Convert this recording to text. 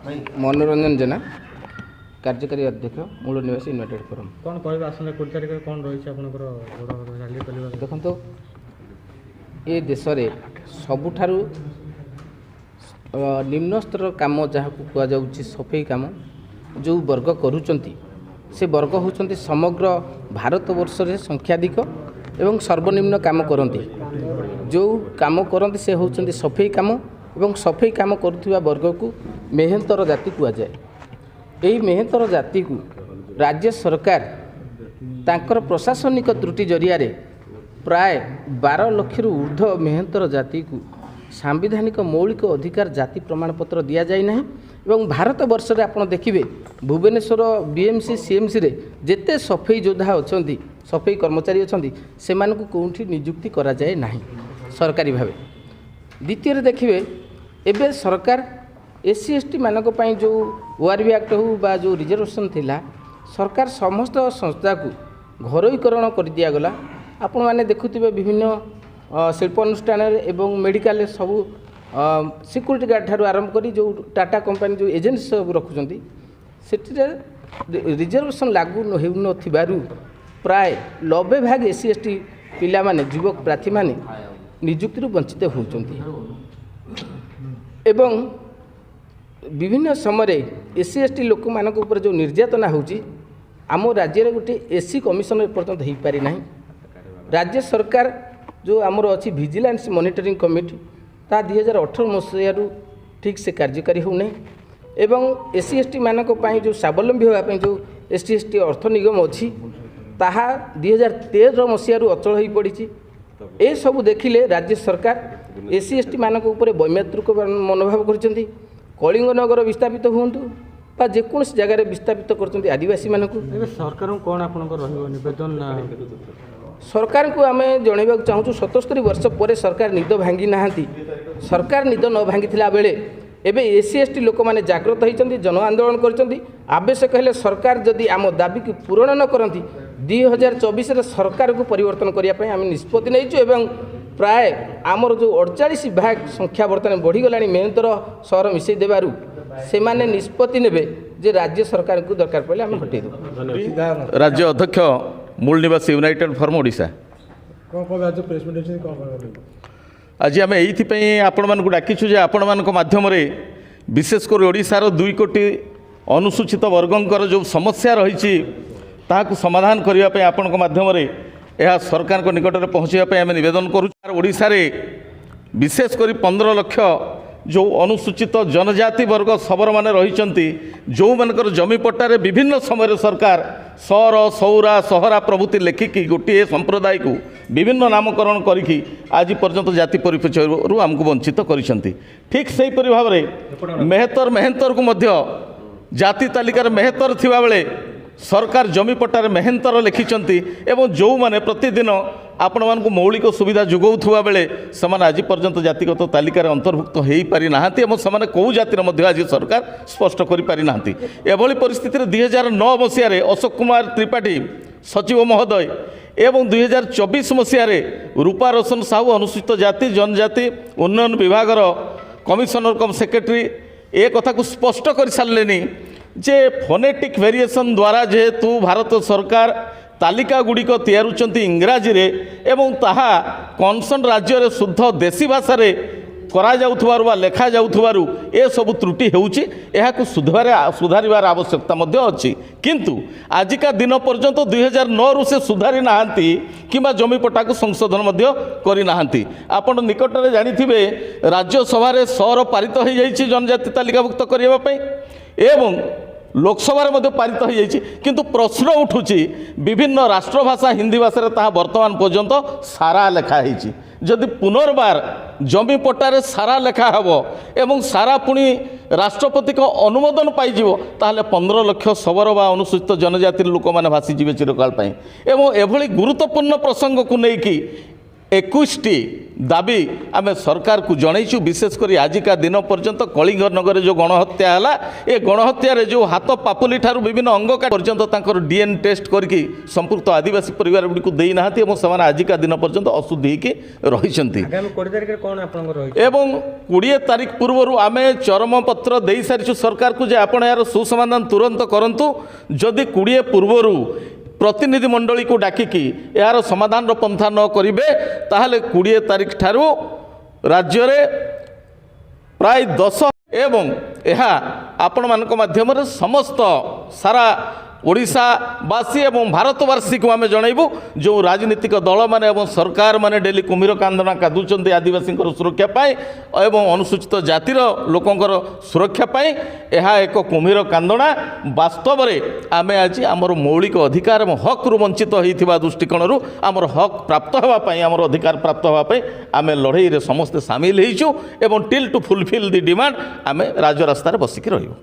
मनोरंजन जेना कार्यकारी अध्यक्ष मूल निवासी यूनाइटेड फोरम। कौन कहबे आसने 20 तारिख कौन रही देखो ये देश में सबुठारु निम्न स्तर काम जहाँ कहुच्छी सफाई काम जो वर्ग करुँच से वर्ग होती समग्र भारत वर्ष रे संख्याधिक एवं सर्वनिम्न काम करती जो काम करती से होती सफाई काम एवं सफाई काम करुवा वर्ग को मेहनतर जाति कहुए। यही मेहनतर जाति को राज्य सरकार तांकर प्रशासनिक त्रुटि जरिया प्राय 12 लाख रु ऊर्ध्व मेहनतर जाति को सांविधानिक मौलिक अधिकार जाति प्रमाणपत्र दि जाए ना एवं भारत वर्ष रे आपण देखिए भुवनेश्वर बीएमसी सीएमसी रे जेते सफाई योद्धा अच्छा सफाई कर्मचारी अच्छा से कौटी नियुक्ति करा जाए ना सरकारी भाव। द्वितीय देखिए एवं सरकार एससी एसटी मानक पई जो ओआरबी एक्ट हो बा जो रिजर्वेशन थिला सरकार समस्त संस्था को घरोईकरण कर दिगला। आपण मैंने देखुवे विभिन्न शिल्प अनुष्ठान एवं मेडिकल सबू सिक्यूरीटी गार्ड ठारू आरंभ करी जो टाटा कंपनी जो एजेंसी सब रखुंट से रिजर्वेशन लागू हो प्राय 90% एससी एसटी पिला माने युवक प्रार्थी माने नियुक्ति वंचित होती एवं विभिन्न समय एससी एसटी लोक मानक ऊपर जो निर्यातना होची आम राज्य में गोटे एससी कमिशन पर्यंत हो पारि ना। राज्य सरकार जो आमर अच्छी विजिलेंस मॉनिटरिंग कमिटी ता 2018 मसीह ठीक से कार्यकारी होना एवं एससी एसटी मानक पई जो स्वावलंबी होगापी जो एससी एसटी अर्थ निगम अच्छी ताहा 2013 मसीह अचल हो पड़ी। ए सब देखिले राज्य सरकार एससी एसटी मानक ऊपर वैमात्रिक मनोभाव कर कलिंग नगर विस्थापित हूँ बा जेकोसी जगार विस्थापित कर आदिवासी मानक सरकार कौन आप नवेदन सरकार को आम जनवा चाहूँ 77 वर्ष पर सरकार निद भांगी ना सरकार निद न भांगी बेले एवं एससी एसटी लोक मैंने जागृत होती जन आंदोलन कर आवश्यक हेले सरकार जदि आम दाबी को पूरण न करती 2024 सरकार को परिवर्तन करने आम निष्पत्ति नहीं प्राय आमर जो 48 भाग संख्या बर्तमान बढ़ीगला मेहनतर सहर मिसई देवारू से माने निष्पत्ति नेबे जे राज्य सरकार को दरकार पड़े आम हटे देव। राज्य अध्यक्ष मूल निवासी यूनाइटेड फोरम ओडिशा आज आम ये आपण मानक डाकिछु जे आपण मानक माध्यम विशेषकर ओडिशार 2 कोटी अनुसूचित वर्गंकर जो समस्या रही ताकू समाधान करने आपण माध्यम यह सरकार को निकट में पहुँचापी आम नवेदन करूँ। विशेषकर 15 लाख जो अनुसूचित जनजाति वर्ग सबर मान रही जो मानकर जमी पट्टारे विभिन्न समय सरकार सौर सौरा सहरा प्रभृति लेखिकी गोटे संप्रदाय को विभिन्न नामकरण करी आज पर्यंत जाति परिचय आमको वंचित करिसेंती। ठीक सेहीपरि भाव में मेहतर को मध्य जाति तालिकार मेहतर थिबा बेले सरकार जमी पट्टारे मेहनतर लिखिंट एवं जो मैंने प्रतिदिन आपण मानक मौलिक सुविधा जोगाउथुवा बेले समान आज पर्यंत जातिगत तालिकार अंतर्भुक्त हो पारि नाहांती एवं समान कौ जातिर मध्य आज सरकार स्पष्ट करि पारि नाहांती। एभली परिस्थिति 2009 मसीह अशोक कुमार त्रिपाठी सचिव महोदय एवं 2024 मसीह रूपा रोशन साहू अनुसूचित जाति जनजाति उन्नयन विभाग कमिशनर कम सेक्रेटरी ए कथा को स्पष्ट कर सारे जे फोनेटिक वेरिएशन द्वारा जेहेतु भारत सरकार तालिका गुड़िक तैयारुचंती इंग्राजी रे एवं ताहा कनसर्न राज्य रे शुद्ध देशी भाषा रे करा जाउथुवारु बा लेखा जाउथुवारु ए सब त्रुटि हेउची एहाकु सुधारिबार आवश्यकता मध्य अछि किंतु आजिका दिन पर्यंत 2009 रु से सुधारी नाहांती किंबा जमी पट्टा को संशोधन मध्य करि नाहांती। आपण निकट रे जानिथिबे राज्यसभा रे सहर पारित हो जाइछि जनजाति तालिकाभुक्त करिबा पई एवं लोकसभा मध्य पारित हो जाइछि किंतु प्रश्न उठुछि विभिन्न राष्ट्रभाषा हिंदी भाषा ताहा वर्तमान पर्यंत सारा लेखा होइछि जदि पुनर्बार जमी पट्टारे सारा लेखा हेबो एवं सारा पुणी राष्ट्रपति को अनुमोदन पाइजिवो ताहले 15 लाख सबर बा अनुसूचित जनजाति लोक माने भासीजिबे चिरकाल पई एवं एभली गुरुत्वपूर्ण प्रसंग को लेकिन 21ଟି ଦାବି ଆମେ ସରକାରକୁ ଜଣାଇଛୁ। ବିଶେଷ କରି ଆଜିକା ଦିନ ପର୍ଯ୍ୟନ୍ତ କଳିଙ୍ଗନଗରରେ ଯେଉଁ ଗଣହତ୍ୟା ହେଲା, ଏ ଗଣହତ୍ୟାରେ ଯେଉଁ ହାତ ପାପୁଲି ଠାରୁ ବିଭିନ୍ନ ଅଙ୍ଗ ପର୍ଯ୍ୟନ୍ତ ତାଙ୍କର DNA ଟେଷ୍ଟ କରିକି ସମ୍ପୃକ୍ତ ଆଦିବାସୀ ପରିବାରଗୁଡ଼ିକୁ ଦେଇନାହାନ୍ତି ଏବଂ ସେମାନେ ଆଜିକା ଦିନ ପର୍ଯ୍ୟନ୍ତ ଅଶୁଦ୍ଧି ହେଇକି ରହିଛନ୍ତି। ଆଗାମୀ 20 ତାରିଖରେ କ'ଣ ଆପଣଙ୍କର ରହିଛି? ଏବଂ 20 ତାରିଖ ପୂର୍ବରୁ ଆମେ ଚରମପତ୍ର ଦେଇସାରିଛୁ ସରକାରକୁ ଯେ ଆପଣ ଏହାର ସୁସମାଧାନ ତୁରନ୍ତ କରନ୍ତୁ। ଯଦି 20 ପୂର୍ବରୁ ପ୍ରତିନିଧି ମଣ୍ଡଳୀକୁ ଡାକିକି ଏହାର ସମାଧାନର ପନ୍ଥା ନ କରିବେ ତାହେଲେ 20 ତାରିଖ ଠାରୁ ରାଜ୍ୟରେ ପ୍ରାୟ 10 ଏବଂ ଏହା ଆପଣମାନଙ୍କ ମାଧ୍ୟମରେ ସମସ୍ତ ସାରା ଓଡ଼ିଶାବାସୀ ଏବଂ ଭାରତବାସୀକୁ ଆମେ ଜଣାଇବୁ ଯେଉଁ ରାଜନୈତିକ ଦଳମାନେ ଏବଂ ସରକାରମାନେ ଡେଲି କୁମ୍ଭୀର କାନ୍ଦଣା କାଦୁଛନ୍ତି ଆଦିବାସୀଙ୍କର ସୁରକ୍ଷା ପାଇଁ ଏବଂ ଅନୁସୂଚିତ ଜାତିର ଲୋକଙ୍କର ସୁରକ୍ଷା ପାଇଁ, ଏହା ଏକ କୁମ୍ଭୀର କାନ୍ଦଣା। ବାସ୍ତବରେ ଆମେ ଆଜି ଆମର ମୌଳିକ ଅଧିକାର ଏବଂ ହକ୍ରୁ ବଞ୍ଚିତ ହୋଇଥିବା ଦୃଷ୍ଟିକୋଣରୁ ଆମର ହକ୍ ପ୍ରାପ୍ତ ହେବା ପାଇଁ, ଆମର ଅଧିକାର ପ୍ରାପ୍ତ ହେବା ପାଇଁ ଆମେ ଲଢ଼େଇରେ ସମସ୍ତେ ସାମିଲ ହୋଇଛୁ ଏବଂ ଟିଲ୍ ଟୁ ଫୁଲଫିଲ୍ ଦି ଡିମାଣ୍ଡ ଆମେ ରାଜରାସ୍ତାରେ ବସିକି ରହିବୁ।